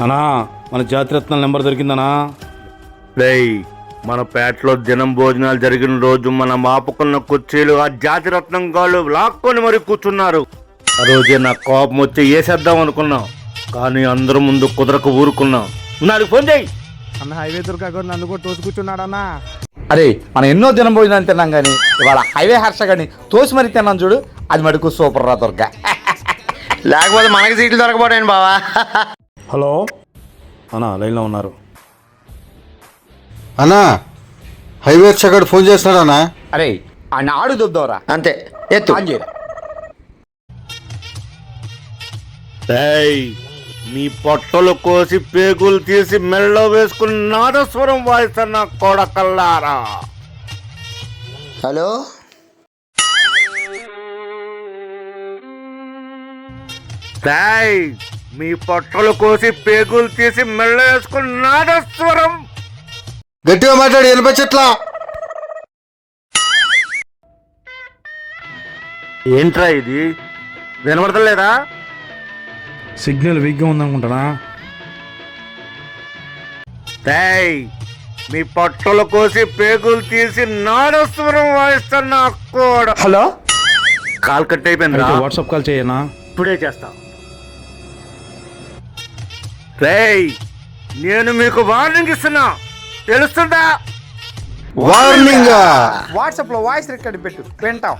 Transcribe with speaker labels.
Speaker 1: అనా మన జాతిరత్నాల నెంబర్ దొరికిందనా?
Speaker 2: రేయ్, మన పేటలో దినం భోజనాలు జరిగిన రోజు మనం ఆపుకున్న కుర్చీలు ఆ జాతిరత్నం గాళ్ళు లాక్కొని మరి కూర్చున్నారు. ఆ రోజే నాకు కోపం వచ్చి వేసేద్దాం అనుకున్నాం, కానీ అందరూ ముందు కుదరకు ఊరుకున్నాం. నాకు ఫోన్ చేయి
Speaker 3: అన్న. హైవే దొరకకుండా నన్ను కూడా తోసి కూర్చున్నాడన్నా.
Speaker 4: అరే మనం ఎన్నో దినం భోజనాలు తిన్నాం కానీ ఇవాళ హైవే హర్ష కానీ తోసి మరి తిన్నాం చూడు, అది మటుకు సూపర్ రా దొరక.
Speaker 5: లేకపోతే మనకి సీట్లు దొరకపోయాను బావా.
Speaker 1: హలో అనా, లైన్లో ఉన్నారు.
Speaker 6: అన్నా, హైవే చక్కడు ఫోన్ చేస్తున్నాడన్నా.
Speaker 4: అరే ఆయన ఆడు దుబ్దవరా,
Speaker 5: అంతే ఎత్తు.
Speaker 4: ఆన్ చేయరా.
Speaker 2: రేయ్, మీ పొట్టలు కోసి పేగులు తీసి మెళ్ళో వేసుకుని నాదస్వరం వాయిస్తున్న కొడకల్లారా.
Speaker 5: హలో,
Speaker 2: రేయ్, మీ పొట్టలు కోసి పేగులు తీసి మెళ్ళో వేసుకుని నాదస్వరం.
Speaker 6: గట్టిగా మాట్లాడి వినిపించట్లా.
Speaker 2: ఏంట్రా ఇది, వినబడతలేదా?
Speaker 1: సిగ్నల్ వీక్గా ఉందనుకుంటానా?
Speaker 2: రేయ్, మీ పొట్టలు కోసి పేగులు తీసి నాదస్వరం వాయిస్తున్న కూడా.
Speaker 4: హలో,
Speaker 2: కాల్ కట్ అయిపోయింది.
Speaker 1: అయితే వాట్సాప్ కాల్ చేయనా?
Speaker 2: ఇప్పుడే చేస్తా. రేయ్, నేను మీకు వార్నింగ్ ఇస్తున్నా, తెలుస్తుందా?
Speaker 6: వార్నింగ్.
Speaker 4: వాట్సాప్లో వాయిస్ రికార్డ్ పెట్టు, వింటాం.